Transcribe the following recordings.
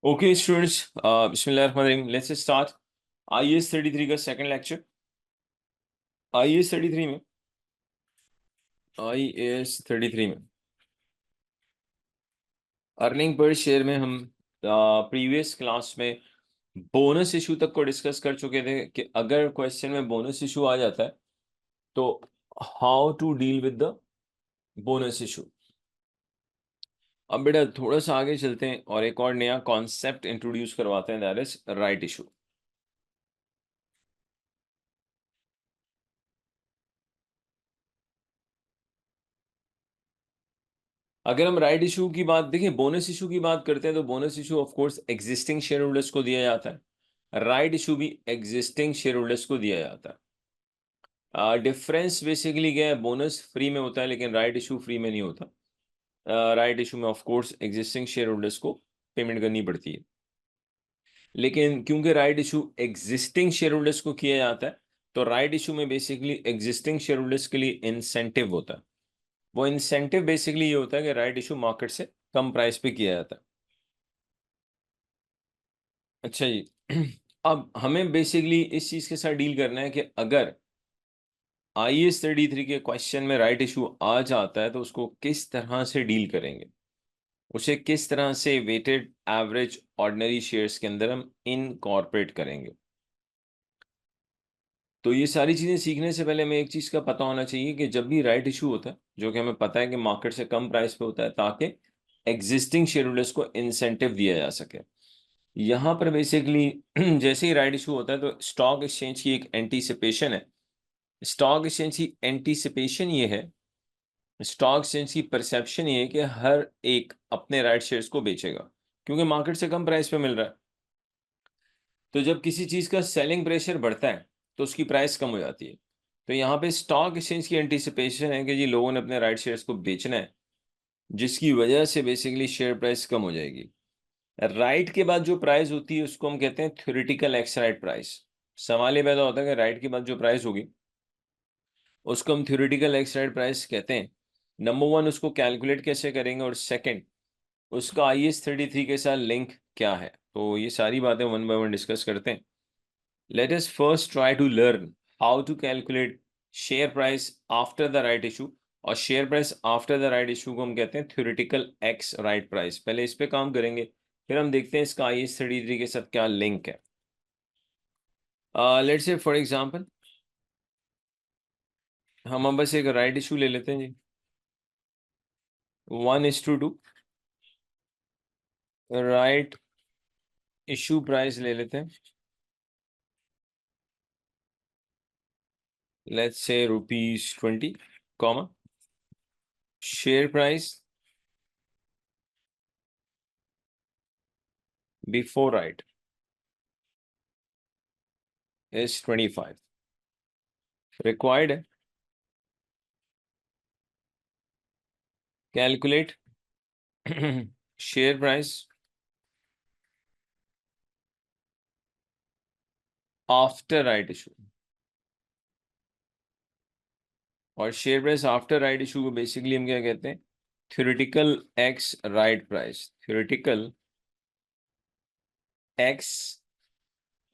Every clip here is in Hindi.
Okay, students, Bismillahirrahmanirrahim. Let's start. IAS 33 का सेकंड लेक्चर। IAS 33 में अर्निंग पर शेयर में हम प्रीवियस क्लास में बोनस इशू तक को डिस्कस कर चुके थे कि अगर क्वेश्चन में बोनस इशू आ जाता है तो how to deal with the bonus issue. अब बेटा थोड़ा सा आगे चलते हैं और एक और नया कॉन्सेप्ट इंट्रोड्यूस करवाते हैं, दैट इज राइट इशू। अगर हम राइट इशू की बात देखें, बोनस इशू की बात करते हैं तो bonus issue of course existing share holders को दिया जाता है। राइट इशू भी एग्जिस्टिंग शेयर होल्डर्स को दिया जाता है। डिफरेंस बेसिकली क्या है, बोनस फ्री में होता है लेकिन राइट इशू फ्री में नहीं होता। राइट इशू में of course existing share holders को पेमेंट करनी पड़ती है, लेकिन क्योंकि right issue existing share holders को किया जाता है तो राइट इशू में बेसिकली एग्जिस्टिंग शेयर होल्डर्स के लिए इंसेंटिव होता है। वो इंसेंटिव बेसिकली ये होता है कि राइट इशू मार्केट से कम प्राइस पे किया जाता है। अच्छा जी, अब हमें बेसिकली इस चीज के साथ डील करना है कि अगर IAS 33 के क्वेश्चन में राइट इशू आ जाता है तो उसको किस तरह से डील करेंगे, उसे किस तरह से वेटेड एवरेज ऑर्डिनरी शेयर्स के अंदर हम इनकॉर्पोरेट करेंगे। तो ये सारी चीजें सीखने से पहले हमें एक चीज का पता होना चाहिए कि जब भी राइट इशू होता है, जो कि हमें पता है कि मार्केट से कम प्राइस पे होता है ताकि एग्जिस्टिंग शेयर होल्डर्स को इंसेंटिव दिया जा सके। यहाँ पर बेसिकली जैसे ही राइट इशू होता है तो स्टॉक एक्सचेंज की एक एंटीसिपेशन है। स्टॉक एक्सचेंज की एंटीसिपेशन ये है, स्टॉक एक्सचेंज की परसेप्शन ये है कि हर एक अपने राइट शेयर्स को बेचेगा क्योंकि मार्केट से कम प्राइस पे मिल रहा है। तो जब किसी चीज का सेलिंग प्रेशर बढ़ता है तो उसकी प्राइस कम हो जाती है। तो यहाँ पे स्टॉक एक्सचेंज की एंटीसिपेशन है कि जी लोगों ने अपने राइट शेयर्स को बेचना है, जिसकी वजह से बेसिकली शेयर प्राइस कम हो जाएगी। राइट के बाद जो प्राइस होती है उसको हम कहते हैं थ्योरेटिकल एक्स राइट प्राइस। सवाल ये पैदा होता है कि राइट के बाद जो प्राइस होगी उसको हम थ्योरेटिकल एक्स राइट प्राइस कहते हैं। नंबर वन, उसको कैलकुलेट कैसे करेंगे, और सेकंड, उसका IAS 33 के साथ लिंक क्या है। तो ये सारी बातें वन बाय वन डिस्कस करते हैं। Let us first try to learn how to calculate share price after the right issue. और share price after the right issue को हम कहते हैं थ्योरेटिकल एक्स राइट प्राइस। पहले इस पे काम करेंगे, फिर हम देखते हैं इसका IAS 33 के साथ क्या लिंक है। लेट्स से फॉर एग्जांपल हम बस एक राइट इशू ले लेते हैं जी, 1:2 राइट इशू प्राइस ले लेते हैं। Let's say ₹20, comma share price before right is 25। Required है calculate share price after right issue. और share price after right issue को बेसिकली हम क्या कहते हैं, theoretical ex right price. Theoretical ex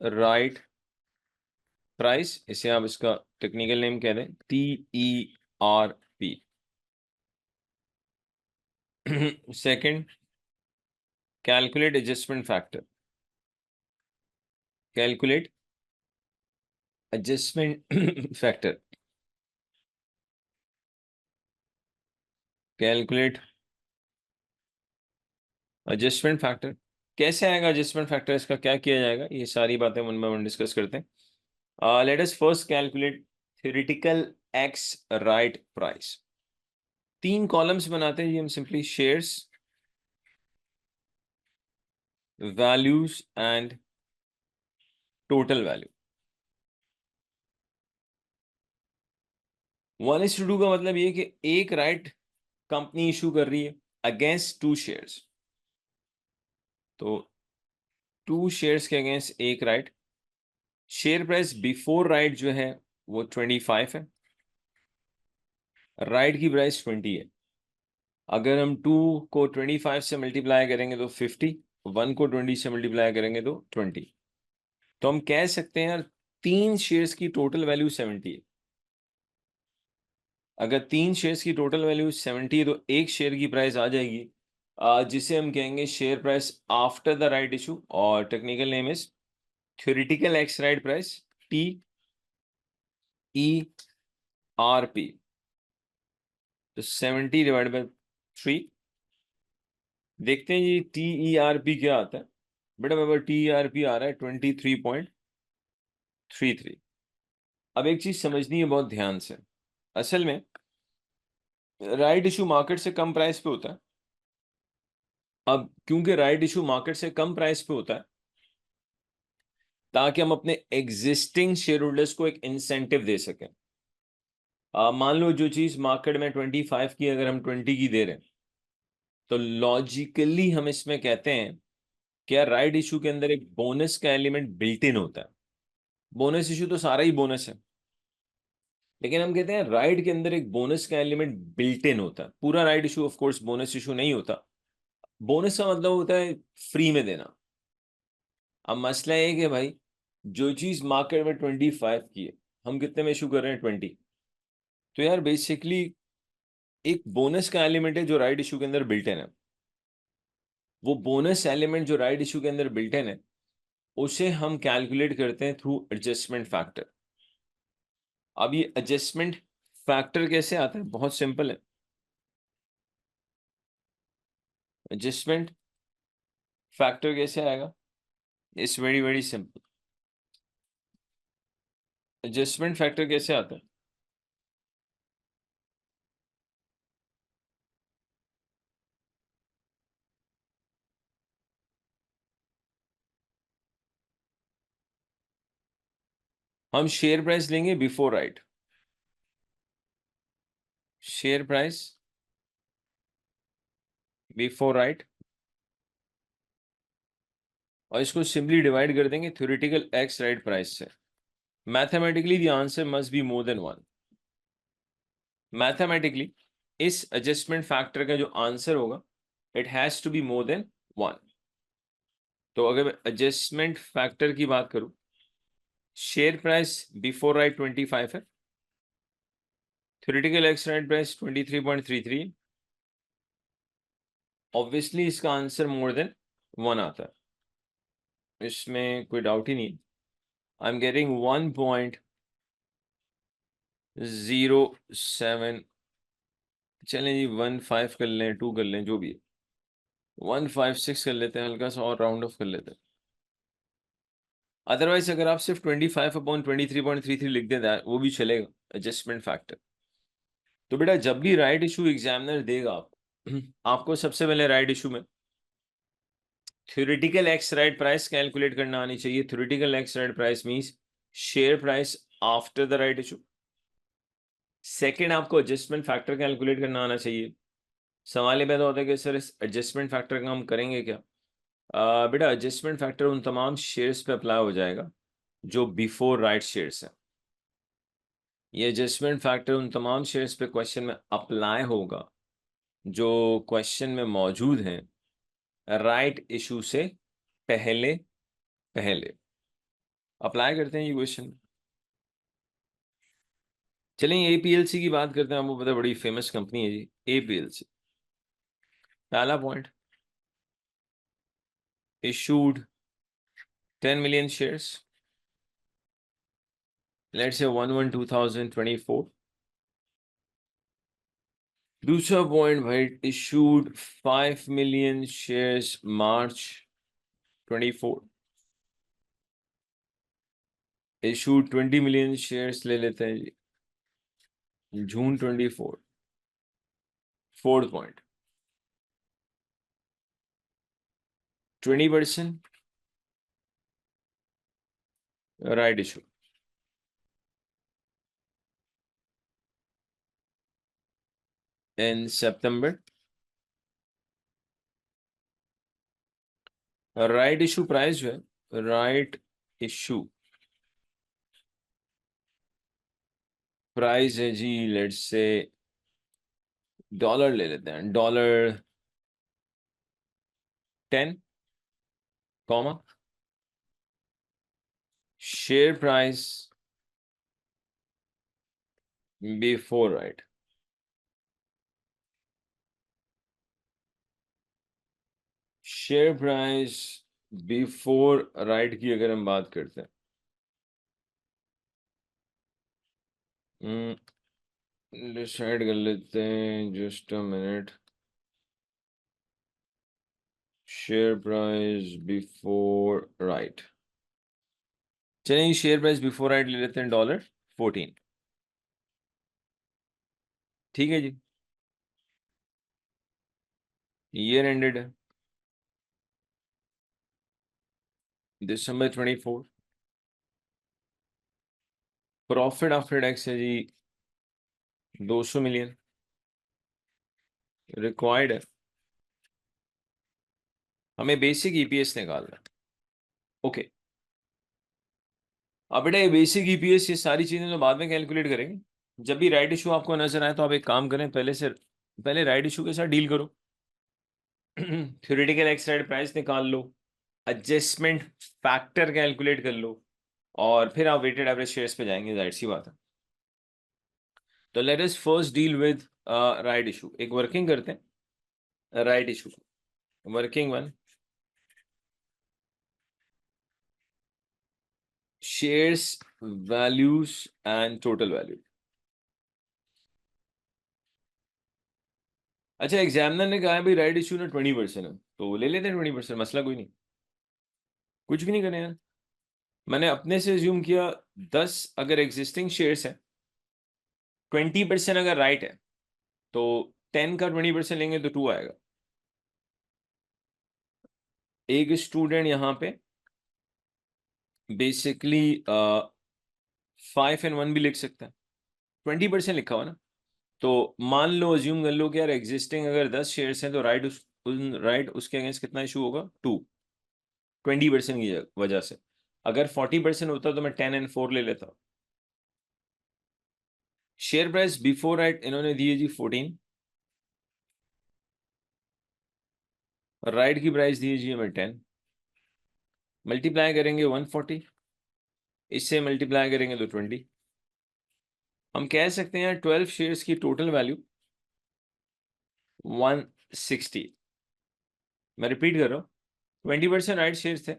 right price, इसे आप इसका टेक्निकल नेम कह दें TERP। Second, calculate adjustment factor. Calculate adjustment factor. Calculate adjustment factor. कैसे आएगा एडजस्टमेंट फैक्टर, इसका क्या किया जाएगा, ये सारी बातें वन बाय वन डिस्कस करते हैं। Let us first calculate theoretical ex right price. 3 columns बनाते हैं ये हम simply, shares, values and total value. 1:2 का मतलब ये कि एक राइट कंपनी इशू कर रही है अगेंस्ट 2 शेयर्स। तो 2 शेयर्स के अगेंस्ट एक right. Share price before right जो है वो 25 है, राइट की प्राइस 20 है। अगर हम 2 को 25 से मल्टीप्लाई करेंगे तो 50, 1 को 20 से मल्टीप्लाई करेंगे तो 20। तो हम कह सकते हैं यार 3 शेयर्स की टोटल वैल्यू 70 है। अगर 3 शेयर्स की टोटल वैल्यू 70 है तो एक शेयर की प्राइस आ जाएगी जिसे हम कहेंगे share price after the right issue, और technical name is theoretical ex right price, TERP। तो 70 डिवाइड बाय 3, देखते हैं जी TERP क्या आता है। बेटा मेरे पास TERP आ रहा है 23.33। अब एक चीज समझनी है बहुत ध्यान से, असल में राइट इशू मार्केट से कम प्राइस पे होता है। अब क्योंकि राइट इशू मार्केट से कम प्राइस पे होता है, ताकि हम अपने एग्जिस्टिंग शेयर होल्डर्स को एक इंसेंटिव दे सकें। मान लो जो चीज मार्केट में 25 की अगर हम 20 की दे रहे हैं, तो लॉजिकली हम इसमें कहते हैं कि यार राइट इशू के अंदर एक बोनस का एलिमेंट बिल्ट इन होता है। बोनस इशू तो सारा ही बोनस है, लेकिन हम कहते हैं राइट के अंदर एक बोनस का एलिमेंट बिल्ट इन होता है। पूरा right issue of course bonus issue नहीं होता। बोनस का मतलब होता है फ्री में देना। अब मसला ये है कि भाई जो चीज मार्केट में 25 की है, हम कितने में इशू कर रहे हैं 20। तो यार बेसिकली एक बोनस का एलिमेंट है जो राइट इशू के अंदर बिल्ट इन है। वो बोनस एलिमेंट जो राइट इशू के अंदर बिल्ट इन है, उसे हम कैलकुलेट करते हैं थ्रू एडजस्टमेंट फैक्टर। अब ये एडजस्टमेंट फैक्टर कैसे आता है, बहुत सिंपल है। एडजस्टमेंट फैक्टर कैसे आएगा, it's very very simple. Adjustment factor कैसे आता है, हम शेयर प्राइस लेंगे before right, share price before right, और इसको सिंपली डिवाइड कर देंगे थ्योरेटिकल एक्स राइट प्राइस से। Mathematically the answer must be more than 1। Mathematically इस एडजस्टमेंट फैक्टर का जो आंसर होगा, it has to be more than 1। तो अगर मैं एडजस्टमेंट फैक्टर की बात करूं, शेयर प्राइस बिफोर राइट 25 है, theoretical ex right price 23.33, obviously इसका आंसर मोर देन 1 आता है, इसमें कोई डाउट ही नहीं। आई एम गेटिंग 1.07, चलें जी 15 कर लें, 2 कर लें, जो भी है 156 कर लेते हैं, हल्का सा और राउंड ऑफ कर लेते हैं। अदरवाइज अगर आप सिर्फ 25/23.33 लिख देता है वो भी चलेगा, एडजस्टमेंट फैक्टर। तो बेटा जब भी राइट इशू एग्जामिनर देगा आपको सबसे पहले राइट इशू में theoretical ex right price calculate करना आनी चाहिए। Theoretical ex right price means share price after the right issue. Second, आपको एडजस्टमेंट फैक्टर कैलकुलेट करना आना चाहिए। सवाल ये पैदा होता है कि सर इस एडजस्टमेंट फैक्टर का हम करेंगे क्या। बेटा एडजस्टमेंट फैक्टर उन तमाम शेयर्स पे अप्लाई हो जाएगा जो बिफोर राइट शेयर्स है। ये एडजस्टमेंट फैक्टर उन तमाम शेयर्स पे क्वेश्चन में अप्लाई होगा जो क्वेश्चन में मौजूद हैं राइट इशू से पहले पहले। अप्लाई करते हैं ये क्वेश्चन। चलें एपीएलसी की बात करते हैं। आपको पता है बड़ी फेमस कंपनी है जी एपीएलसी। पहला point, issued 10 million shares, let's say 1/1/2024। दूसरा पॉइंट भाई, इशूड 5 million shares मार्च 24। इशूड 20 million shares ले लेते हैं जी जून 24। Fourth point, 20% right issue in September. Right issue price जो है, राइट इशू प्राइस है जी, लेट्स से डॉलर ले लेते हैं, $10। Comma share price before right. Share price before right की अगर हम बात करते हैं, डिसाइड कर लेते हैं, just a minute. Share price before right, चलिए शेयर प्राइस बिफोर राइट ले लेते हैं $14। ठीक है जी, ईयर एंडेड है December 24। प्रॉफिट आफ्टर टैक्स है जी 200 मिलियन। रिक्वायर्ड है, हमें बेसिक ईपीएस निकालना है। ओके, अब बेटा ये बेसिक ईपीएस ये सारी चीजें तो बाद में कैलकुलेट करेंगे। जब भी राइट इशू आपको नजर आए तो आप एक काम करें, पहले राइट इशू के साथ डील करो। थ्योरेटिकल एक्स राइट प्राइस निकाल लो, एडजस्टमेंट फैक्टर कैलकुलेट कर लो, और फिर आप वेटेड एवरेज शेयर्स पे जाएंगे, जाहिर सी बात है। तो late us first deal with right issue. एक वर्किंग करते हैं right issue, working one, shares values and total value. अच्छा, एग्जामिनर ने कहा है भाई राइट इशू ना 20% है, तो ले लेते हैं 20%, मसला कोई नहीं, कुछ भी नहीं करें यार। मैंने अपने से एज्यूम किया 10 अगर एग्जिस्टिंग शेयर्स है, 20% अगर राइट है, तो 10 का 20% लेंगे तो 2 आएगा। एक स्टूडेंट यहाँ पे बेसिकली 5 and 1 भी लिख सकता है, 20% लिखा हुआ ना। तो मान लो, अज्यूम कर लो कि यार एग्जिस्टिंग अगर 10 शेयर्स हैं तो राइट उसके अगेंस्ट कितना इशू होगा, 2, 20% की वजह से। अगर 40% होता तो मैं 10 and 4 ले लेता। शेयर प्राइस बिफोर राइट इन्होंने दी है जी 14, और राइट की प्राइस दी है जी हमें 10। मल्टीप्लाई करेंगे 140, इससे मल्टीप्लाई करेंगे तो 20। हम कह सकते हैं 12 शेयर्स की टोटल वैल्यू 160। मैं रिपीट कर रहा हूँ, 20% राइट शेयर्स थे,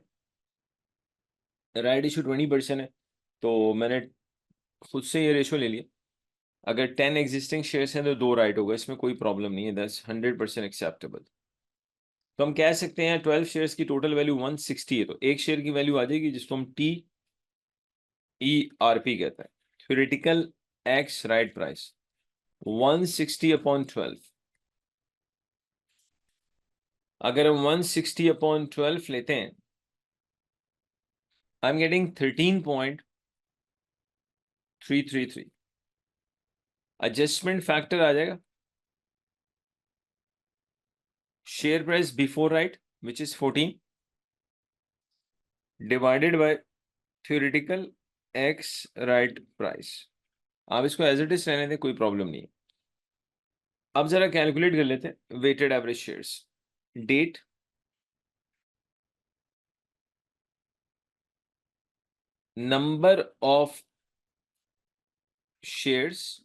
राइट इशू 20% है, तो मैंने खुद से ये रेशो ले लिया। अगर 10 एग्जिस्टिंग शेयर्स हैं तो 2 राइट होगा, इसमें कोई प्रॉब्लम नहीं है, दैट्स 100% एक्सेप्टेबल। तो हम कह सकते हैं 12 शेयर्स की टोटल वैल्यू 160 है, तो एक शेयर की वैल्यू आ जाएगी जिसको हम TERP कहते हैं, थ्योरेटिकल एक्स राइट प्राइस, 160/12। अगर हम 160/12 लेते हैं, I am getting 13.333। Adjustment factor आ जाएगा share price before right which is 14 divided by theoretical ex right price. आप इसको एज इट इज रहने दें, कोई प्रॉब्लम नहीं है। अब जरा कैलकुलेट कर लेते हैं weighted average shares. Date, number of shares,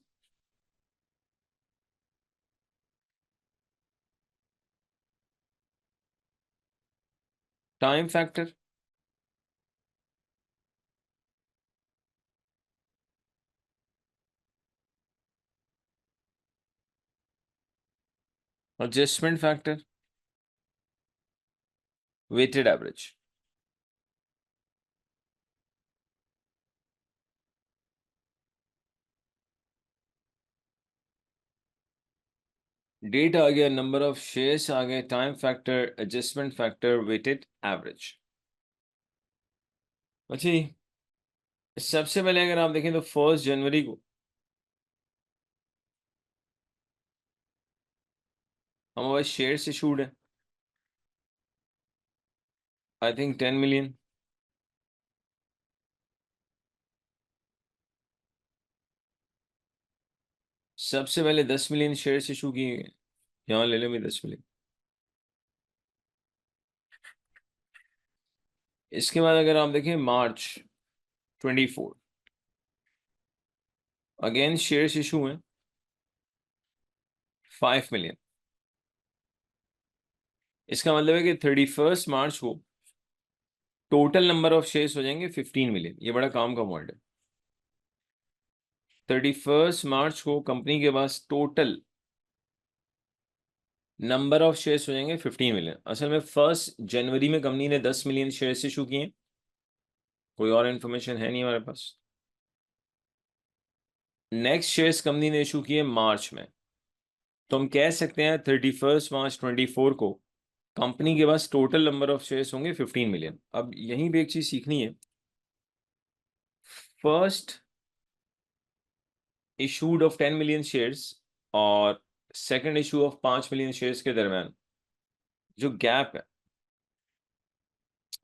time factor, adjustment factor, weighted average. Date आ गया, नंबर ऑफ शेयर्स आ गए, time factor, adjustment factor, weighted average. अच्छा जी, सबसे पहले अगर आप देखें तो 1 जनवरी को हमारे पास शेयर्स इशूड है, आई थिंक 10 मिलियन। सबसे पहले 10 मिलियन शेयर्स इशू किए गए, यहाँ ले लें भाई 10 मिलियन। इसके बाद अगर आप देखें मार्च 24, अगेन शेयर्स इशू हैं 5 मिलियन। इसका मतलब है कि 31 मार्च को टोटल नंबर ऑफ शेयर्स हो जाएंगे 15 मिलियन। ये बड़ा काम का वर्ड है। 31 मार्च को कंपनी के पास टोटल नंबर ऑफ शेयर्स हो जाएंगे 15 मिलियन। असल में 1 जनवरी में कंपनी ने 10 मिलियन शेयर्स इशू किए। कोई और इन्फॉर्मेशन है नहीं हमारे पास। नेक्स्ट शेयर्स कंपनी ने इशू किए मार्च में। तो हम कह सकते हैं 31 मार्च 24 को कंपनी के पास टोटल नंबर ऑफ शेयर्स होंगे 15 मिलियन। अब यहीं पे एक चीज सीखनी है। First issued of 10 million shares और second issue of 5 million shares के दरमियान जो गैप है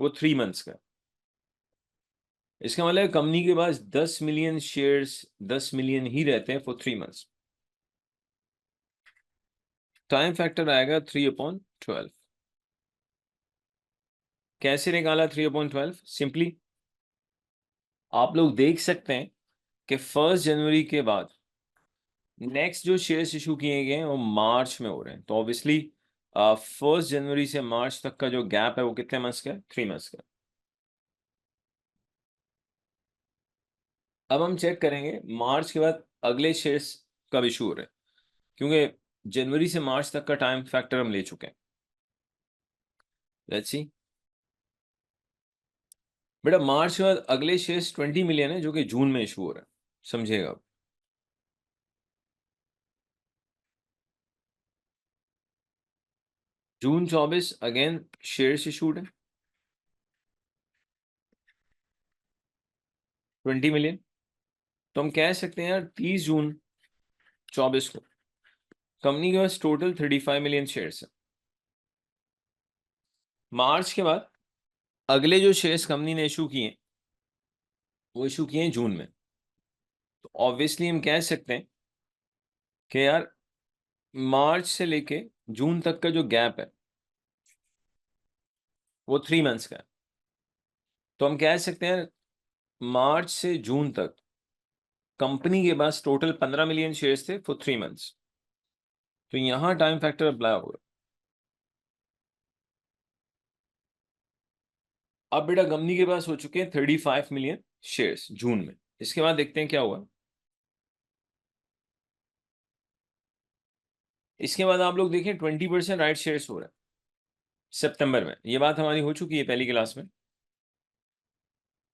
वो 3 मंथ्स का। इसका मतलब कंपनी के पास 10 मिलियन शेयर्स 10 मिलियन ही रहते हैं फॉर 3 मंथ्स। टाइम फैक्टर आएगा 3/12। कैसे निकाला 3/12? सिंपली आप लोग देख सकते हैं कि 1 जनवरी के बाद नेक्स्ट जो शेयर्स इशू किए गए हैं वो मार्च में हो रहे हैं। तो ऑब्वियसली 1 जनवरी से मार्च तक का जो गैप है वो कितने मंथ्स का है? 3 मंथ्स का। अब हम चेक करेंगे मार्च के बाद अगले शेयर्स कब इशू हो रहे हैं, क्योंकि जनवरी से मार्च तक का टाइम फैक्टर हम ले चुके हैं। Let's see. बेटा मार्च के बाद अगले शेयर्स 20 मिलियन है जो कि जून में इशू हो रहा है। समझिएगा आप। जून 24 अगेन शेयर्स इशूड है 20 मिलियन। तो हम कह सकते हैं यार 30 जून 24 को कंपनी के पास टोटल 35 मिलियन शेयर्स है। मार्च के बाद अगले जो शेयर्स कंपनी ने इशू किए वो इशू किए हैं जून में। तो ऑब्वियसली हम कह सकते हैं कि यार मार्च से लेके जून तक का जो गैप है वो 3 मंथ्स का है। तो हम कह सकते हैं मार्च से जून तक कंपनी के पास टोटल 15 मिलियन शेयर्स थे फॉर 3 मंथ्स। तो यहां टाइम फैक्टर अप्लाई होगा। अब बेटा कंपनी के पास हो चुके हैं 35 मिलियन शेयर्स जून में। इसके बाद देखते हैं क्या हुआ। इसके बाद आप लोग देखें 20% राइट शेयर्स हो रहा है सितंबर में। ये बात हमारी हो चुकी है पहली क्लास में।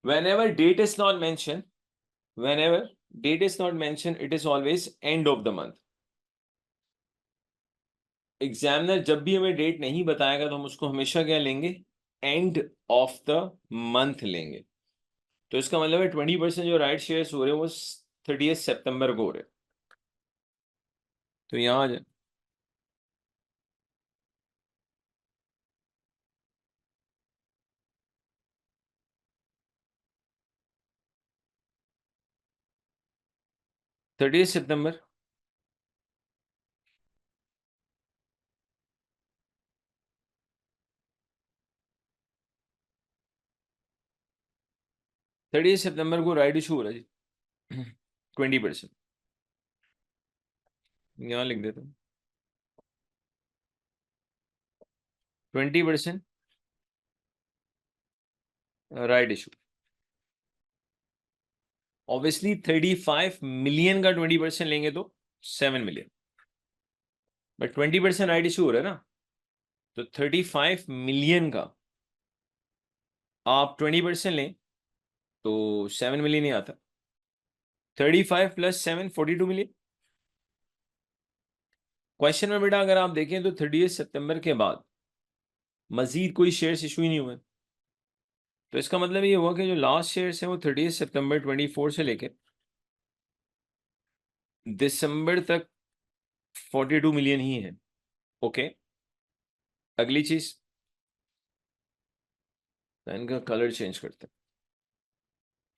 whenever date is not mentioned whenever date is not mentioned it is always end of the month। Examiner जब भी हमें डेट नहीं बताएगा तो हम उसको हमेशा क्या लेंगे? एंड ऑफ द मंथ लेंगे। तो इसका मतलब है 20% जो राइट शेयर्स हो रहे हैं वो 30 सितंबर को हो रहे हैं। तो यहां आ जाए। 30 सितंबर। 30 सितंबर को राइट इशू हो रहा है जी 20%। यहां लिख देता हूँ 20% राइट इशू। ऑब्वियसली 35 मिलियन का 20% लेंगे तो 7 मिलियन। बट 20% राइट इशू हो रहा है ना। तो 35 मिलियन का आप 20% लें तो 7 मिलियन ही आता। 35 + 7 42 मिलियन। क्वेश्चन में बेटा अगर आप देखें तो 30 सितंबर के बाद मजीद कोई शेयर्स इशू ही नहीं हुए। तो इसका मतलब ये हुआ कि जो लास्ट शेयर्स हैं वो 30 सितंबर 24 से लेके दिसंबर तक 42 मिलियन ही है। ओके। अगली चीज इनका कलर चेंज करते हैं।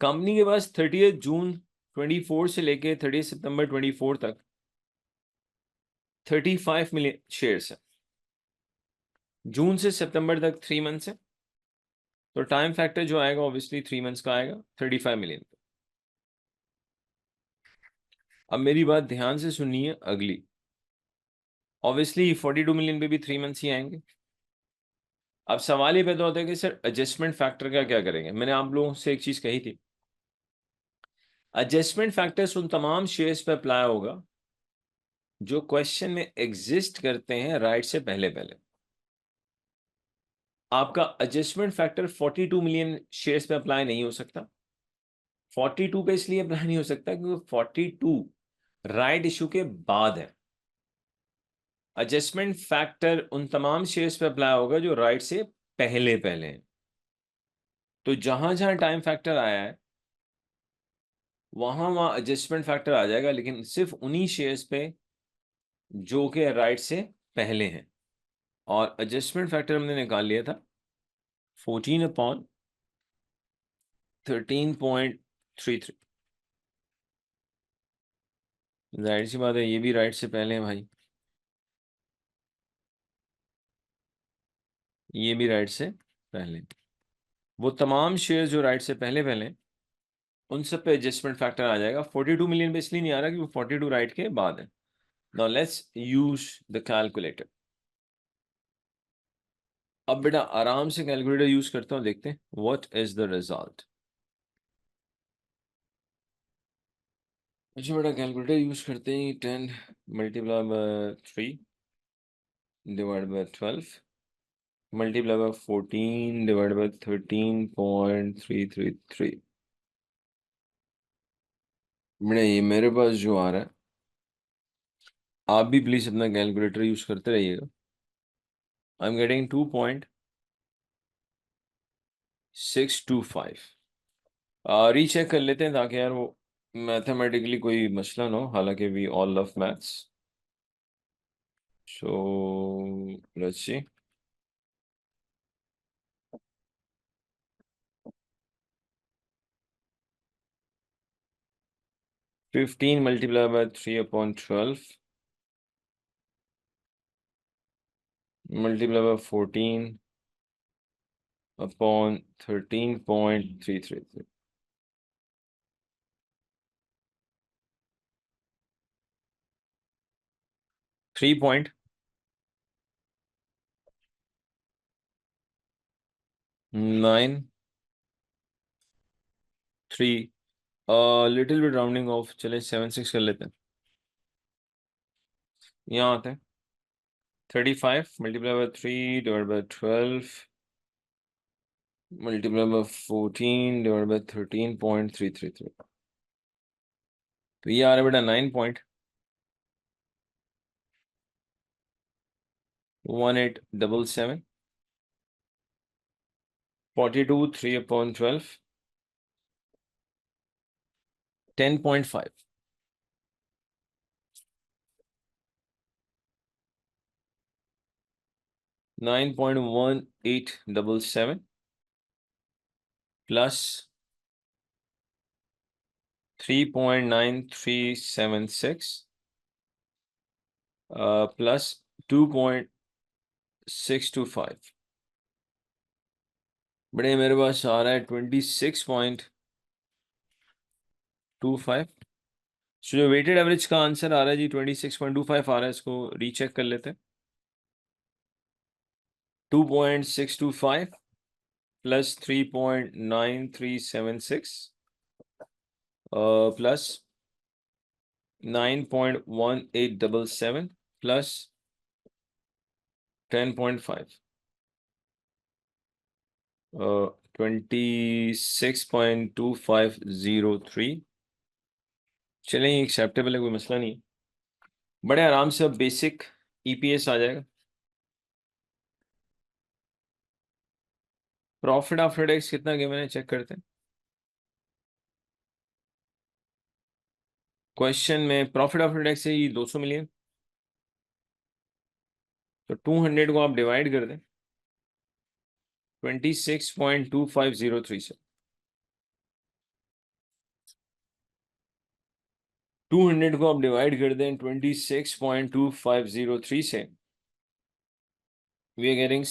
कंपनी के पास 30 जून 24 से लेके 30 सितंबर 24 तक 35 मिलियन शेयर्स है। जून से सितंबर तक 3 मंथ्स है। तो टाइम फैक्टर जो आएगा ऑब्वियसली 3 मंथ्स का आएगा 35 मिलियन। अब मेरी बात ध्यान से सुनिए अगली। ऑब्वियसली 42 मिलियन पे भी 3 मंथ्स ही आएंगे। अब सवाल ये पैदा होता है कि सर एडजस्टमेंट फैक्टर का क्या करेंगे। मैंने आप लोगों से एक चीज कही थी, एडजस्टमेंट फैक्टर्स उन तमाम शेयर्स पे अप्लाई होगा जो क्वेश्चन में एग्जिस्ट करते हैं राइट से पहले पहले। आपका एडजस्टमेंट फैक्टर 42 मिलियन शेयर्स पे अप्लाई नहीं हो सकता। 42 पे इसलिए अप्लाई नहीं हो सकता क्योंकि 42 राइट इशू के बाद है। एडजस्टमेंट फैक्टर उन तमाम शेयर्स पे अप्लाई होगा जो राइट से पहले पहले हैं। तो जहां जहां टाइम फैक्टर आया है वहां वहां एडजस्टमेंट फैक्टर आ जाएगा, लेकिन सिर्फ उन्हीं शेयर्स पे जो कि राइट से पहले हैं। और एडजस्टमेंट फैक्टर हमने निकाल लिया था 14/13.33। जाहिर सी बात है ये भी राइट से पहले है भाई, ये भी राइट से पहले। वो तमाम शेयर जो राइट से पहले पहले हैं, उन सब पे एडजस्टमेंट फैक्टर आ जाएगा। 42 मिलियन पे इसलिए नहीं आ रहा क्योंकि 42 राइट के बाद है। Now let's use the calculator. अब बेटा आराम से कैलकुलेटर यूज करता हूं, देखते हैं व्हाट इज द रिजल्ट। अच्छा बेटा कैलकुलेटर यूज करते हैं। 10 multiply by 3 divide by 12 multiply by 14 divide by 13.333। बेटा ये मेरे पास जो आ रहा है, आप भी प्लीज अपना कैलकुलेटर यूज करते रहिएगा। आई एम गेटिंग 2.625। रीचेक कर लेते हैं ताकि यार वो मैथमेटिकली कोई मसला ना हो, हालांकि we all love maths. So let's see. 15 multiply by 3/12 multiply by 14/13.333। 3.93। Little bit rounding off, चले 7 6 कर लेते हैं। यहाँ आते हैं 35 multiply by 3 divide by 12 multiply by 14 divide by 13.333। तो ये आ रहा है बेटा 9.1877। 42 3/12 10.5। 9.1877 प्लस 3.9376 प्लस 2.625। बड़े मेरे पास आ रहा है 26.25। जो वेटेड एवरेज का आंसर आ रहा है जी 26.25 आ रहा है। इसको रीचेक कर लेते हैं। 2.625 प्लस 3.9376 प्लस 9.1877 प्लस 10.5 26.2503। चलें एक्सेप्टेबल है, कोई मसला नहीं है। बड़े आराम से अब बेसिक ईपीएस आ जाएगा। प्रॉफिट आफ्टर टैक्स कितना गिवन है चेक करते हैं। क्वेश्चन में प्रॉफिट आफ्टर टैक्स है ये 200 मिलियन। तो 200 को आप डिवाइड कर दें 26.2503 से। 200 को आप डिवाइड कर दें 26.2503 से। वी आर गेटिंग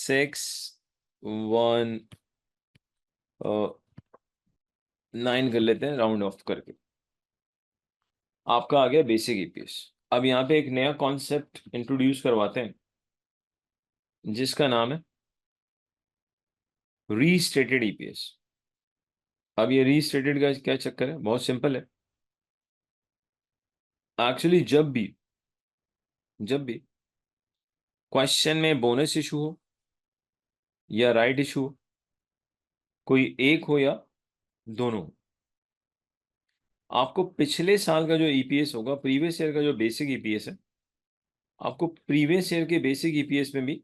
619 कर लेते हैं राउंड ऑफ करके। आपका आ गया बेसिक ईपीएस। अब यहाँ पे एक नया कॉन्सेप्ट इंट्रोड्यूस करवाते हैं जिसका नाम है रीस्टेटेड ईपीएस। अब ये रीस्टेटेड का क्या चक्कर है, बहुत सिंपल है। एक्चुअली जब भी क्वेश्चन में बोनस इशू हो या राइट इशू हो, कोई एक हो या दोनों हो, आपको पिछले साल का जो ईपीएस होगा, प्रीवियस ईयर का जो बेसिक ईपीएस है, आपको प्रीवियस ईयर के बेसिक ईपीएस में भी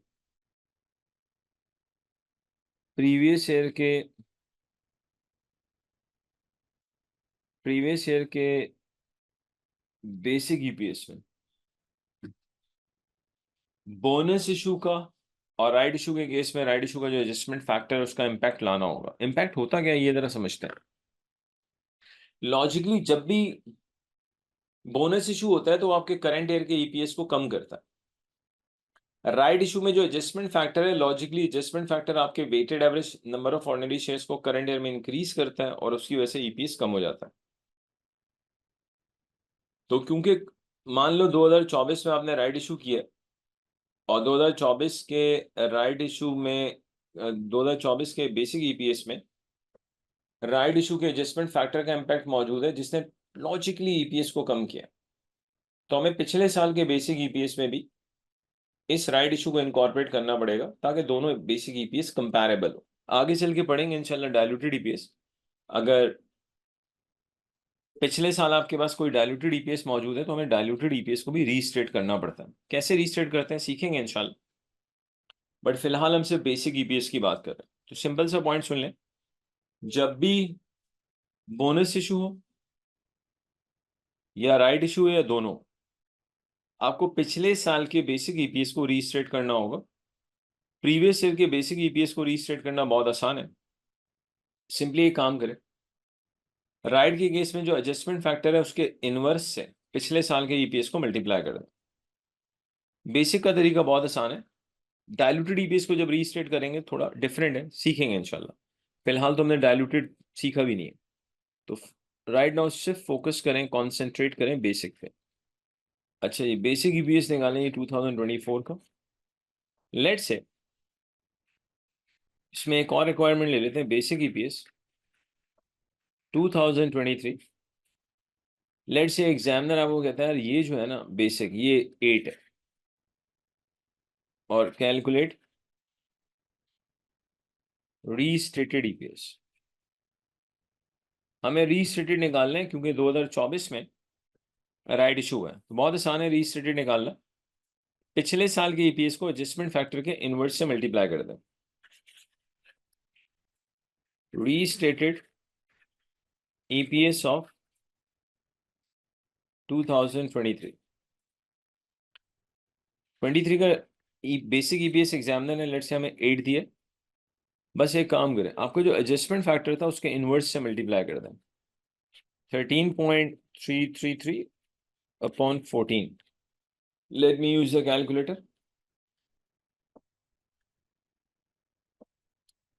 प्रीवियस ईयर के बेसिक ईपीएस में बोनस इशू का और राइट इशू के केस में राइट इशू का जो एडजस्टमेंट फैक्टर है उसका इंपैक्ट लाना होगा। इंपैक्ट होता क्या है ये जरा समझते हैं। लॉजिकली जब भी बोनस इशू होता है तो वो आपके करंट ईयर के ईपीएस को कम करता है। राइट इशू में जो एडजस्टमेंट फैक्टर है, लॉजिकली एडजस्टमेंट फैक्टर आपके weighted average number of ordinary shares को करंट ईयर में इंक्रीज करता है और उसकी वजह से ईपीएस कम हो जाता है। तो क्योंकि मान लो 2024 में आपने राइट इशू किया और 2024 के राइट इशू में 2024 के बेसिक ईपीएस में राइट इशू के एडजस्टमेंट फैक्टर का इंपैक्ट मौजूद है जिसने लॉजिकली ईपीएस को कम किया। तो हमें पिछले साल के बेसिक ईपीएस में भी इस राइट इशू को इनकॉर्पोरेट करना पड़ेगा ताकि दोनों बेसिक ईपीएस कंपैरेबल हो। आगे चल के पढ़ेंगे इंशाल्लाह डायलूटेड ईपीएस। अगर पिछले साल आपके पास कोई डायलूटेड ईपीएस मौजूद है तो हमें डायलूटेड ईपीएस को भी रीस्टेट करना पड़ता है। कैसे रीस्टेट करते हैं सीखेंगे इंशाल्लाह, बट फिलहाल हम सिर्फ बेसिक ईपीएस की बात कर रहे हैं। तो सिंपल सा पॉइंट सुन लें, जब भी बोनस इशू हो या राइट इशू हो या दोनों, आपको पिछले साल के बेसिक ईपीएस को रीस्टेट करना होगा। प्रीवियस ईयर के बेसिक ईपीएस को रीस्टेट करना बहुत आसान है। सिंपली एक काम करें, राइट के केस में जो एडजस्टमेंट फैक्टर है उसके इनवर्स से पिछले साल के ईपीएस को मल्टीप्लाई कर दें। बेसिक का तरीका बहुत आसान है, डायलूटेड ईपीएस को जब रीस्टेट करेंगे थोड़ा डिफरेंट है, सीखेंगे इंशाल्लाह। फिलहाल तो हमने डायलूटेड सीखा भी नहीं है। तो राइट नाउ सिर्फ फोकस करें, कॉन्सेंट्रेट करें बेसिक पे। अच्छा, ये बेसिक ईपीएस निकालें ये 2024 का। लेट से इसमें एक और रिक्वायरमेंट ले लेते हैं, बेसिक ईपीएस 2023। लेट से एग्जामिनर आपको कहता है ये जो है ना बेसिक ये 8 है और कैलकुलेट रीस्टेटेड ईपीएस। हमें रीस्टेटेड निकालना है क्योंकि 2024 में राइट इशू है, तो बहुत आसान है रीस्टेटेड निकालना। पिछले साल के ईपीएस को एडजस्टमेंट फैक्टर के इनवर्स से मल्टीप्लाई कर दें। रीस्टेटेड ईपीएस ऑफ 2023 का बेसिक ईपीएस एग्जामिनर ने लेट्स से हमें 8 दिया। बस एक काम करें, आपको जो एडजस्टमेंट फैक्टर था उसके इनवर्स से मल्टीप्लाई कर दें। 13.333 upon 14। Let me use the calculator.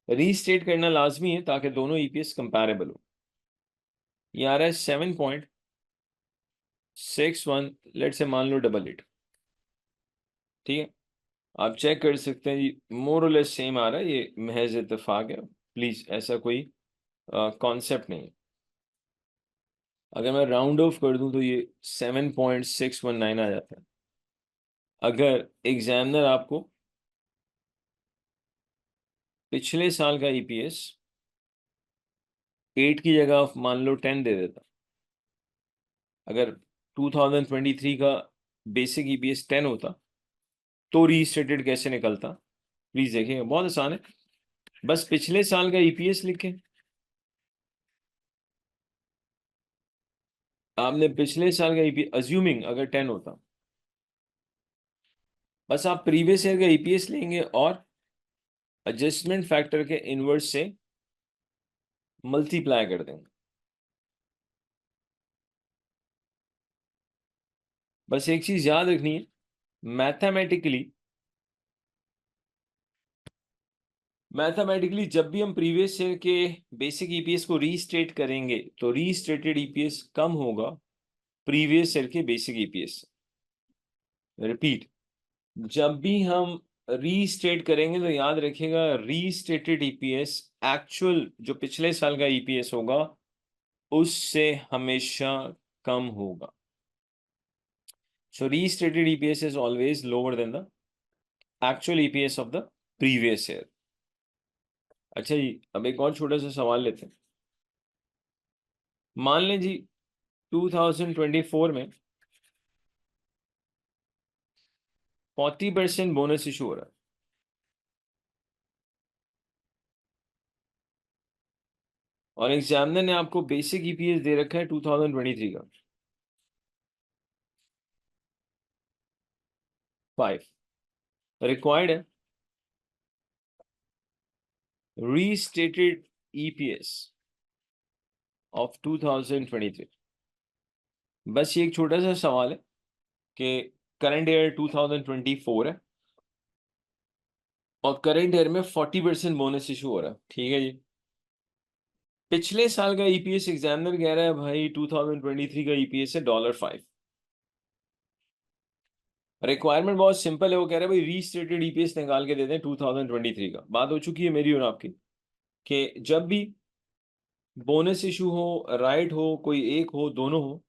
Restate करना लाजमी है ताकि दोनों ईपीएस कंपैरेबल हो। ये आ रहा है 7.61, लेट से मान लो 88। ठीक है, आप चेक कर सकते हैं, ये मोर और लेस सेम आ रहा है, ये महज इत्तेफाक है। प्लीज ऐसा कोई कॉन्सेप्ट नहीं है। अगर मैं राउंड ऑफ कर दूं तो ये 7.619 आ जाता है। अगर एग्जामिनर आपको पिछले साल का ईपीएस 8 की जगह मान लो 10 दे देता, अगर 2023 का बेसिक ईपीएस 10 होता तो रीस्टेटेड कैसे निकलता, प्लीज देखिए बहुत आसान है। बस पिछले साल का ईपीएस लिखें। आपने पिछले साल का ईपीएस अज्यूमिंग अगर 10 होता, बस आप प्रीवियस ईयर का ईपीएस लेंगे और एडजस्टमेंट फैक्टर के इनवर्स से मल्टीप्लाई कर देंगे। बस एक चीज याद रखनी है, मैथमेटिकली मैथमेटिकली जब भी हम प्रीवियस ईयर के बेसिक ईपीएस को रीस्टेट करेंगे तो रीस्टेटेड ईपीएस कम होगा प्रीवियस ईयर के बेसिक ईपीएस। रिपीट, जब भी हम रीस्टेट करेंगे तो याद रखिएगा रीस्टेटेड ईपीएस एक्चुअल जो पिछले साल का ईपीएस होगा उससे हमेशा कम होगा। So restated EPS is always lower than the actual EPS of the previous year. अच्छा जी, अब एक और छोटा सा सवाल लेते हैं। मान लें जी 2024 में 40% बोनस इशू हो रहा है और एग्जामिनर ने आपको बेसिक ईपीएस दे रखा है 2023 का 5 रिक्वायर्ड है रीस्टेटेड ईपीएस ऑफ 2023। बस ये एक छोटा सा सवाल है कि करंट ईयर 2024 है और करंट ईयर में 40% बोनस इशू हो रहा है, ठीक है जी। पिछले साल का ईपीएस एग्जामिनर कह रहा है भाई 2023 का ईपीएस है $5। रिक्वायरमेंट बहुत सिंपल है, वो कह रहा है भाई रीस्टेटेड ईपीएस निकाल के दे दें 2023 का। बात हो चुकी है मेरी और आपकी कि जब भी बोनस इशू हो, राइट हो, कोई एक हो, दोनों हो,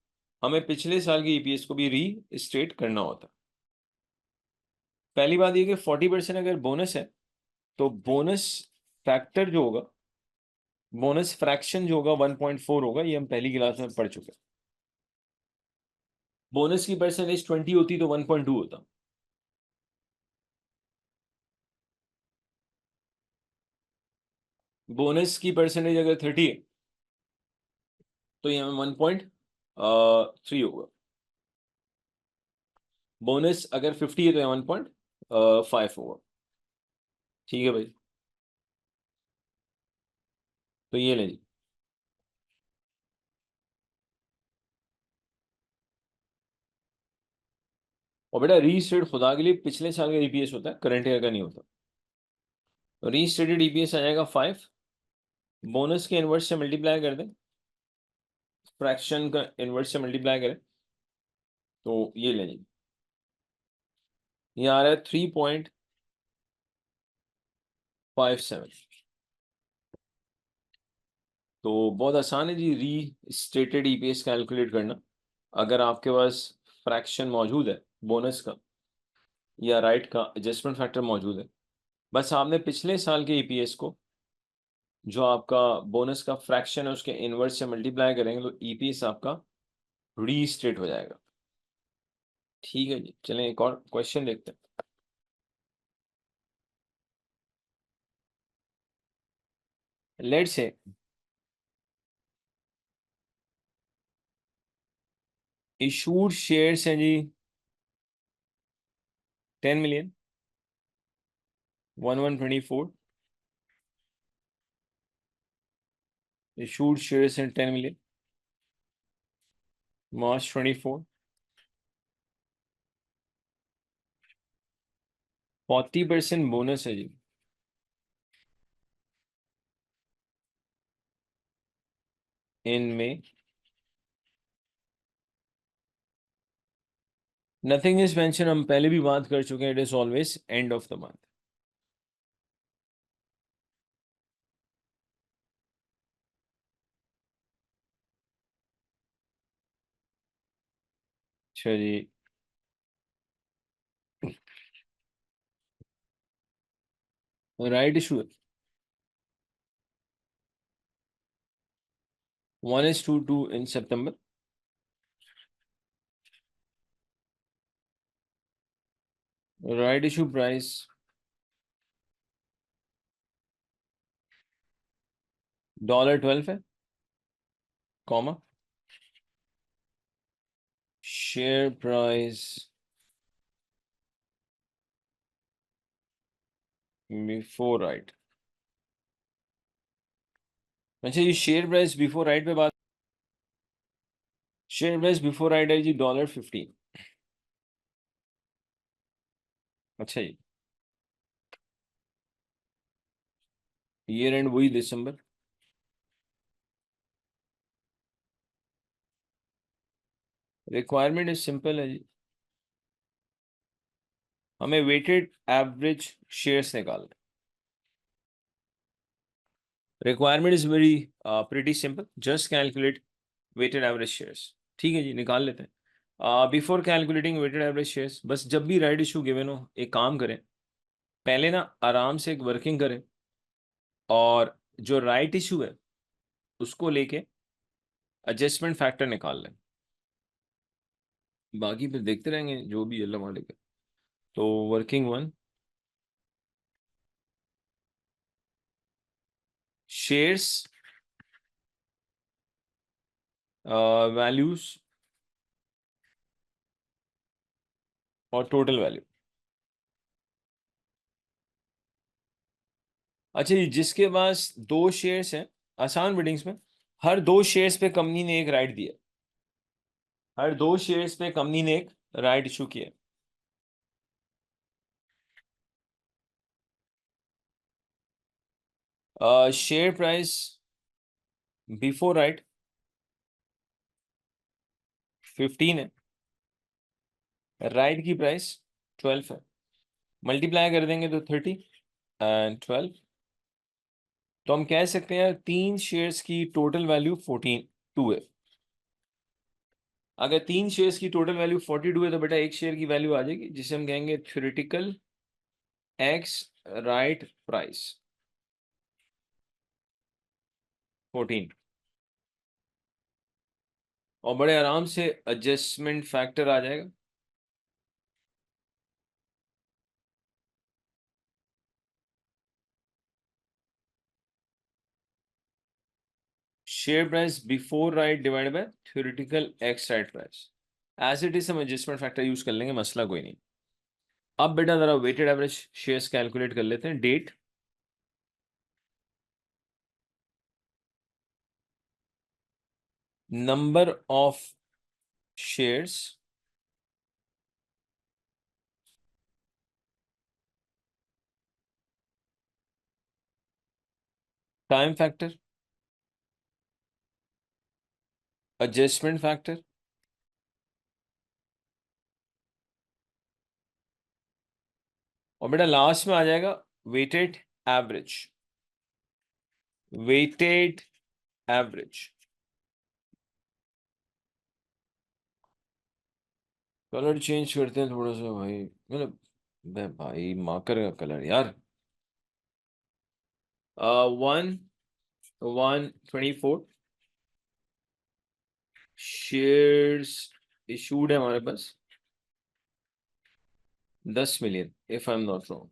हमें पिछले साल के ईपीएस को भी रीस्टेट करना होता। पहली बात ये कि 40% अगर बोनस है तो बोनस फैक्टर जो होगा, बोनस फ्रैक्शन जो होगा 1.4 होगा। ये हम पहली क्लास में पढ़ चुके हैं। बोनस की परसेंटेज 20 होती तो 1.2 होता। बोनस की परसेंटेज अगर 30 है तो यहाँ 1.3 होगा। बोनस अगर 50 है तो यहाँ 1.5 होगा। ठीक है भाई, तो ये लें जी। और बेटा रीस्टेट खुदा के लिए पिछले साल का ईपीएस होता है, करंट ईयर का नहीं होता। तो रीस्टेटेड ईपीएस आ जाएगा 5, बोनस के इनवर्स से मल्टीप्लाई कर दें, फ्रैक्शन का इनवर्स से मल्टीप्लाई करें तो ये लें जी। ये आ रहा है 3.57। तो बहुत आसान है जी रीस्टेटेड ईपीएस कैलकुलेट करना। अगर आपके पास फ्रैक्शन मौजूद है बोनस का या राइट का एडजस्टमेंट फैक्टर मौजूद है, बस आपने पिछले साल के ईपीएस को जो आपका बोनस का फ्रैक्शन है उसके इनवर्स से मल्टीप्लाई करेंगे तो ईपीएस आपका रीस्टेट हो जाएगा। ठीक है जी, चलें एक और क्वेश्चन देखते हैं। लेट्स से इशूड शेयर्स हैं जी 10 मिलियन 1124। इशूड शेयर्स हैं 10 मिलियन March 24। 40% बोनस है जी इनमें। नथिंग इज मेंशन, हम पहले भी बात कर चुके हैं, it is always end of the month. अच्छा जी, right issue 1:2 in September। Right issue price $12 है, comma share price before right. अच्छा ये शेयर प्राइस बिफोर राइट पे बात, शेयर प्राइस बिफोर राइट है जी $15। अच्छा जी, ईयर एंड वही दिसंबर। रिक्वायरमेंट इज सिंपल है जी, हमें वेटेड एवरेज शेयर्स निकालना। Requirement is very pretty simple, just calculate weighted average shares. ठीक है जी, निकाल लेते हैं। Before calculating weighted average shares, बस जब भी राइट इशू गिवन हो एक काम करें, पहले ना आराम से एक वर्किंग करें और जो राइट इशू है उसको लेके एडजस्टमेंट फैक्टर निकाल लें, बाकी फिर देखते रहेंगे जो भी अल्लाह मालिक है। तो वर्किंग वन, शेयर्स वैल्यूज और टोटल वैल्यू। अच्छा जी, जिसके पास दो शेयर्स हैं, आसान बिल्डिंग्स में हर दो शेयर्स पे कंपनी ने एक राइट दिया, हर दो शेयर्स पे कंपनी ने एक राइट इशू किया। शेयर प्राइस बिफोर राइट 15 है, राइट की प्राइस 12 है, मल्टीप्लाई कर देंगे तो 30 एंड 12, तो हम कह सकते हैं तीन शेयर्स की टोटल वैल्यू 42 है। अगर तीन शेयर्स की टोटल वैल्यू 42 है तो बेटा एक शेयर की वैल्यू आ जाएगी जिसे हम कहेंगे थ्योरेटिकल एक्स राइट प्राइस 14, और बड़े आराम से एडजस्टमेंट फैक्टर आ जाएगा। Share price before right divide by theoretical ex right price, as it is हम एडजस्टमेंट फैक्टर यूज कर लेंगे, मसला कोई नहीं। अब बेटा जरा वेटेड एवरेज शेयर्स कैलकुलेट कर लेते हैं। Date, number of shares, time factor, adjustment factor, और बेटा लास्ट में आ जाएगा weighted average, weighted average. Colour change करते हैं थोड़ा सा भाई, मतलब भाई मार्कर का कलर यार। 1/1/24 शेयर्स इशूड है हमारे पास 10 million, if I am not wrong.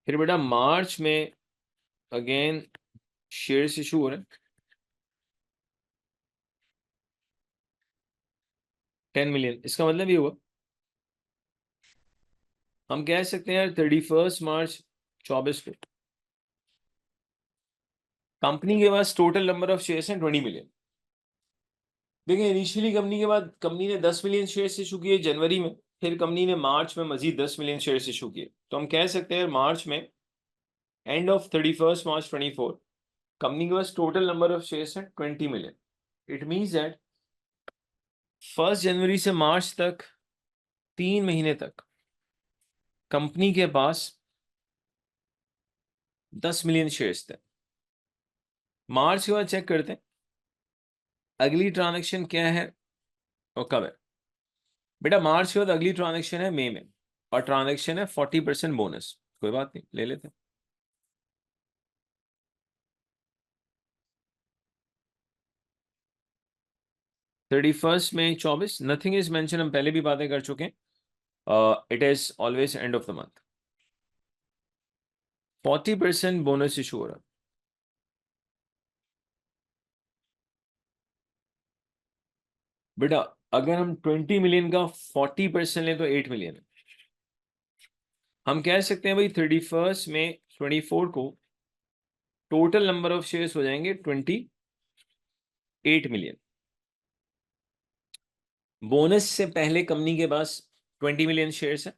फिर बेटा मार्च में अगेन शेयर्स इशू हो रहे हैं 10 मिलियन, इसका मतलब ये हुआ हम कह सकते हैं 31 मार्च 24 को कंपनी के पास टोटल नंबर ऑफ शेयर्स हैं 20 मिलियन। देखिए इनिशियली कंपनी ने 10 मिलियन शेयर्स इशू किए जनवरी में, फिर कंपनी ने मार्च में मजीद 10 मिलियन शेयर्स इशू किए, तो हम कह सकते हैं मार्च में एंड ऑफ 31 मार्च 24 कंपनी के पास टोटल नंबर ऑफ शेयर्स हैं 20 मिलियन। इट मीन्स दैट 1 जनवरी से मार्च तक 3 महीने तक कंपनी के पास 10 मिलियन शेयर्स थे। मार्च के बाद चेक करते हैं अगली ट्रांजैक्शन क्या है और कब है। बेटा मार्च के बाद अगली ट्रांजैक्शन है मई में, और ट्रांजैक्शन है 40% बोनस, कोई बात नहीं ले लेते हैं। 31 मई 24, नथिंग इज मेंशन, हम पहले भी बातें कर चुके हैं, it is always end of the month. 40% bonus issue हो रहा है। बेटा अगर हम 20 मिलियन का 40% लें तो 8 मिलियन है। हम कह सकते हैं भाई 31 मई 24 को टोटल नंबर ऑफ शेयर्स हो जाएंगे 28 मिलियन। बोनस से पहले कंपनी के पास 20 मिलियन शेयर्स है,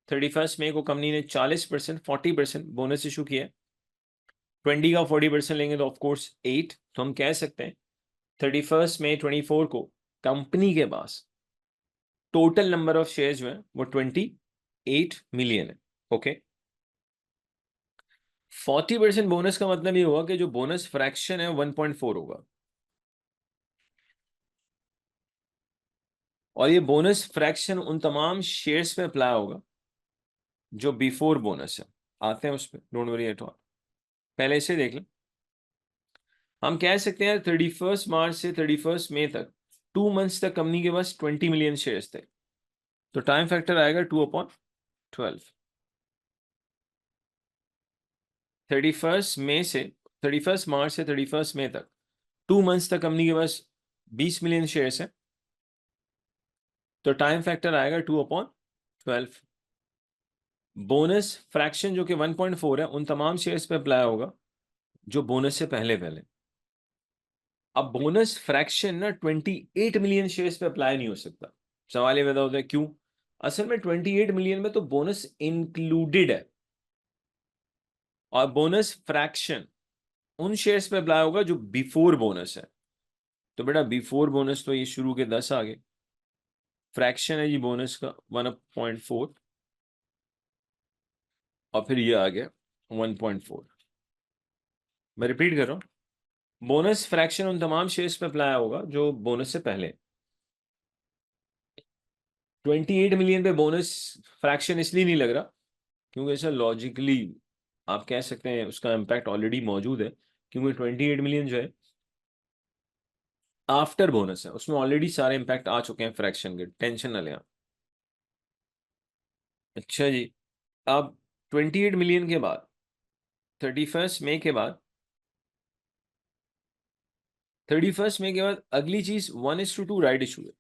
31 मई को कंपनी ने 40%, 40% बोनस इशू किया है। 20 का 40% लेंगे तो ऑफकोर्स 8, तो हम कह सकते हैं 31 मई 24 को कंपनी के पास टोटल नंबर ऑफ शेयर्स जो है वो 28 मिलियन है। ओके, 40% बोनस का मतलब ये हुआ कि जो बोनस फ्रैक्शन है 1.4 होगा, और ये बोनस फ्रैक्शन उन तमाम शेयर्स पे अप्लाई होगा जो बिफोर बोनस है। आते हैं उस पर, डोंट वरी एट ऑल, पहले इसे देख लें। हम कह सकते हैं 31 मार्च से 31 मई तक 2 मंथ्स तक कंपनी के पास 20 मिलियन शेयर्स थे, तो टाइम फैक्टर आएगा 2/12। 31 मार्च से 31 मई तक 2 मंथ्स तक कंपनी के पास 20 मिलियन शेयर्स है, तो टाइम फैक्टर आएगा 2/12। बोनस फ्रैक्शन जो कि 1.4 है उन तमाम शेयर्स पे अप्लाई होगा जो बोनस से पहले पहले। अब बोनस फ्रैक्शन ना 28 मिलियन शेयर्स पे अप्लाई नहीं हो सकता। सवाल ये पैदा होता है क्यों? असल में 28 मिलियन में तो बोनस इंक्लूडेड है, और बोनस फ्रैक्शन उन शेयर्स पे अप्लाई होगा जो बिफोर बोनस है। तो बेटा बिफोर बोनस तो ये शुरू के 10 आ गए, फ्रैक्शन है जी बोनस का 1/4, और फिर ये आ गया 1.4। मैं रिपीट कर रहा हूं, बोनस फ्रैक्शन उन तमाम शेयर्स पे अप्लाई होगा जो बोनस से पहले। 28 मिलियन पे बोनस फ्रैक्शन इसलिए नहीं लग रहा क्योंकि ऐसा लॉजिकली आप कह सकते हैं उसका इम्पैक्ट ऑलरेडी मौजूद है, क्योंकि 28 मिलियन जो है आफ्टर बोनस है, उसमें ऑलरेडी सारे इम्पैक्ट आ चुके हैं फ्रैक्शन के, टेंशन ना लें आप। अच्छा जी, अब 28 मिलियन के बाद 31 मई के बाद 31 मई के बाद अगली चीज 1:2 राइट इशू है।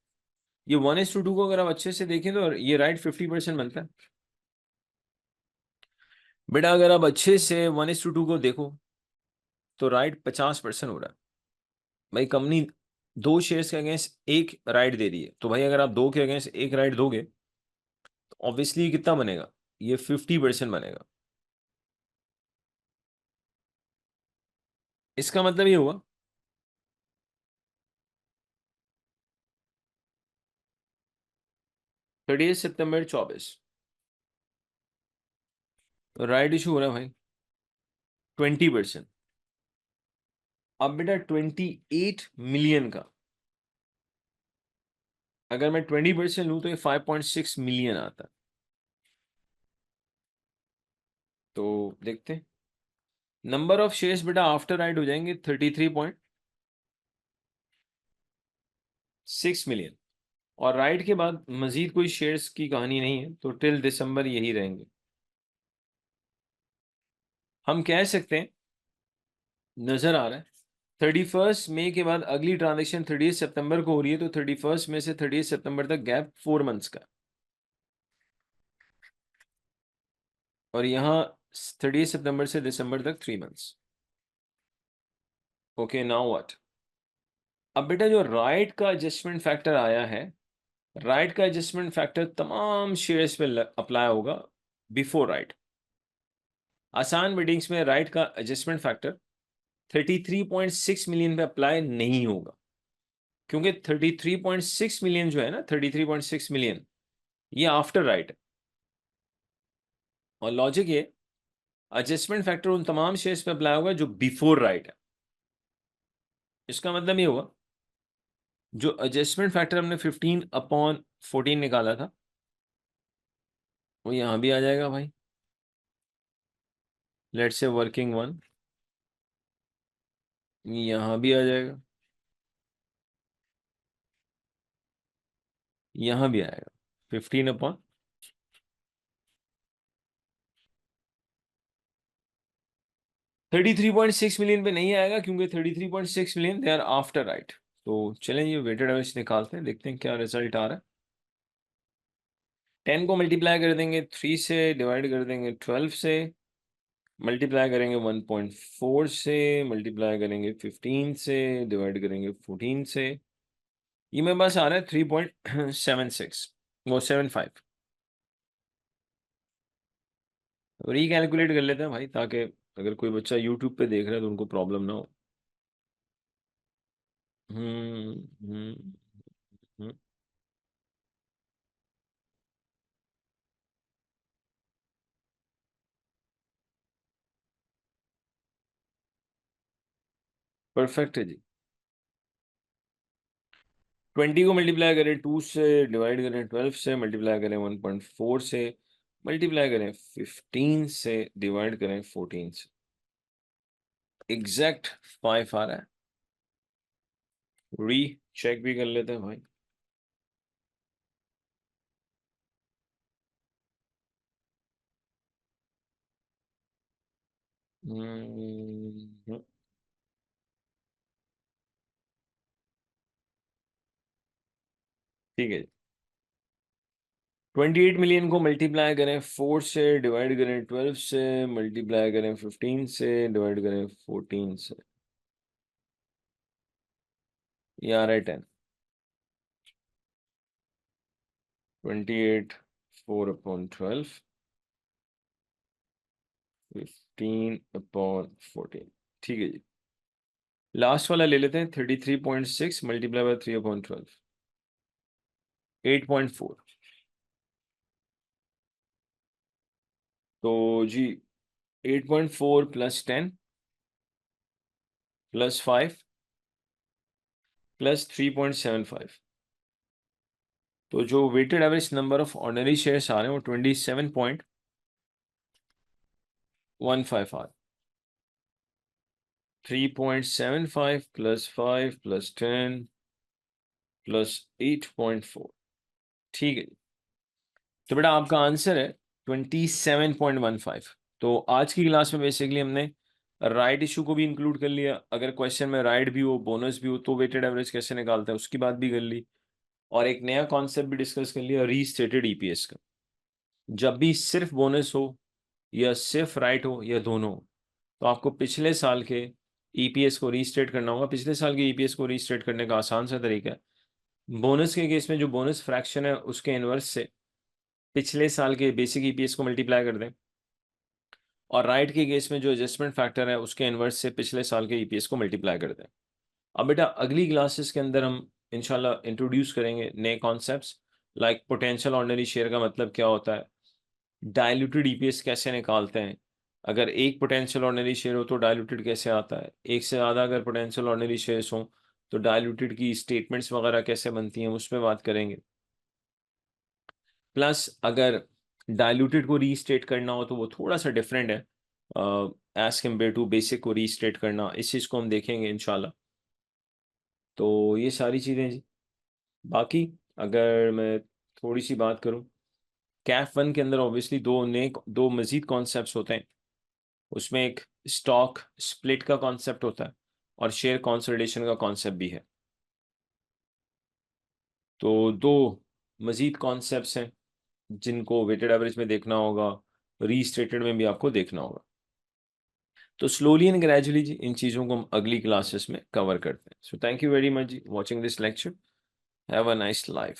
ये 1:2 को अगर आप अच्छे से देखें तो ये राइट 50% बनता है। बेटा अगर आप अच्छे से 1:2 को देखो तो राइट 50% हो रहा है। भाई कंपनी 2 शेयर्स के अगेंस्ट 1 राइट दे रही है, तो भाई अगर आप 2 के अगेंस्ट 1 राइट दोगे तो ऑब्वियसली कितना बनेगा? ये 50% बनेगा। इसका मतलब ये हुआ 30 सितंबर 24 राइट इशू हो रहा है भाई 20%। अब बेटा 28 मिलियन का अगर मैं 20% लूं तो ये 5.6 मिलियन आता है। तो देखते हैं नंबर ऑफ शेयर्स बेटा आफ्टर राइट हो जाएंगे 33.6 मिलियन, और राइट के बाद मजीद कोई शेयर्स की कहानी नहीं है, तो टिल दिसंबर यही रहेंगे। हम कह सकते हैं नजर आ रहा है 31 मई के बाद अगली ट्रांजेक्शन 30 सितंबर को हो रही है, तो 31 मई से 30 सितंबर तक गैप 4 मंथ्स का, और यहाँ 30 सितंबर से दिसंबर तक 3 मंथ्स। Okay now what? अब बेटा जो राइट का एडजस्टमेंट फैक्टर आया है, राइट का एडजस्टमेंट फैक्टर तमाम शेयर्स पे अप्लाई होगा बिफोर राइट। आसान मीटिंग्स में राइट का एडजस्टमेंट फैक्टर 33.6 मिलियन पे अप्लाई नहीं होगा, क्योंकि 33.6 मिलियन जो है ना, 33.6 मिलियन ये आफ्टर राइट है। और लॉजिक ये, एडजस्टमेंट फैक्टर उन तमाम शेयर्स पे अप्लाई होगा जो बिफोर राइट है। इसका मतलब ये हुआ जो एडजस्टमेंट फैक्टर हमने 15/14 निकाला था वो यहां भी आ जाएगा भाई। लेट्स से वर्किंग वन यहां भी आ जाएगा, यहां भी आएगा 15/। 33.6 मिलियन पे नहीं आएगा क्योंकि 33.6 million they are after right. तो चलें ये वेटेड एवरेज निकालते हैं, देखते हैं क्या रिजल्ट आ रहा है। 10 को मल्टीप्लाई कर देंगे 3 से, डिवाइड कर देंगे 12 से, मल्टीप्लाई करेंगे 1.4 से, मल्टीप्लाई करेंगे 15 से, डिवाइड करेंगे 14 से। ये मेरे पास आ रहा है 3.76, वो 75। रिकैलकुलेट कर लेते हैं भाई, ताकि अगर कोई बच्चा यूट्यूब पे देख रहा है तो उनको प्रॉब्लम ना हो। हम्म हम्म हम्म परफेक्ट है जी। 20 को मल्टीप्लाई करें 2 से, डिवाइड करें 12 से, मल्टीप्लाई करें 1.4 से, मल्टीप्लाई करें 15 से, डिवाइड करें 14 से, एग्जैक्ट 5 आ रहा है। री चेक भी कर लेते हैं भाई। हम्म, ठीक है। 28 मिलियन को मल्टीप्लाई करें 4 से, डिवाइड करें 12 से, मल्टीप्लाई करें 15 से, डिवाइड करें 14 से, ये आ रहा है 10। 28 4 अपॉन 12, 15 अपॉन 14। ठीक है जी। लास्ट वाला ले लेते हैं, 33.6 मल्टीप्लाई बाय 3 अपॉन 12, 8.4। तो जी 8.4 प्लस 10 प्लस 5 प्लस 3.75। तो जो weighted average number of ordinary shares आ रहे हैं वो 27.15 आ, 3.75 प्लस 5 प्लस 10 प्लस 8.4। ठीक है। तो बेटा आपका आंसर है 27.15। तो आज की क्लास में बेसिकली हमने राइट इशू को भी इंक्लूड कर लिया, अगर क्वेश्चन में राइट भी हो बोनस भी हो तो वेटेड एवरेज कैसे निकालते हैं उसकी बात भी कर ली, और एक नया कॉन्सेप्ट भी डिस्कस कर लिया, रीस्टेटेड ईपीएस का। जब भी सिर्फ बोनस हो या सिर्फ राइट हो या दोनों हो, तो आपको पिछले साल के ईपीएस को रीस्टेट करना होगा। पिछले साल के ईपीएस को रीस्टेट करने का आसान सा तरीका है, बोनस के केस में जो बोनस फ्रैक्शन है उसके इनवर्स से पिछले साल के बेसिक ईपीएस को मल्टीप्लाई कर दें, और राइट के केस में जो एडजस्टमेंट फैक्टर है उसके इनवर्स से पिछले साल के ईपीएस को मल्टीप्लाई कर दें। अब बेटा अगली क्लासेस के अंदर हम इंशाल्लाह इंट्रोड्यूस करेंगे नए concepts, like potential ordinary share का मतलब क्या होता है, डायल्यूटेड ईपीएस कैसे निकालते हैं, अगर एक पोटेंशियल ऑर्डिनरी शेयर हो तो डायल्यूटेड कैसे आता है, एक से ज़्यादा अगर पोटेंशियल ऑर्डिनरी शेयर्स हों तो डायल्यूटेड की स्टेटमेंट्स वगैरह कैसे बनती हैं उसमें बात करेंगे। प्लस अगर डाइल्यूटेड को रीस्टेट करना हो तो वो थोड़ा सा डिफरेंट है एज कम्पेयर टू बेसिक को रीस्टेट करना, इस चीज़ को हम देखेंगे इंशाल्लाह। तो ये सारी चीज़ें जी। बाकी अगर मैं थोड़ी सी बात करूं, कैफ वन के अंदर ऑब्वियसली दो मजीद कॉन्सेप्ट्स होते हैं। उसमें एक स्टॉक स्प्लिट का कॉन्सेप्ट होता है और शेयर कंसोलिडेशन का कॉन्सेप्ट भी है। तो दो मजीद कॉन्सेप्ट्स हैं जिनको वेटेड एवरेज में देखना होगा, रीस्टेटेड में भी आपको देखना होगा। तो स्लोली एंड ग्रेजुअली जी इन चीज़ों को हम अगली क्लासेस में कवर करते हैं। So thank you very much जी watching this lecture. Have a nice life.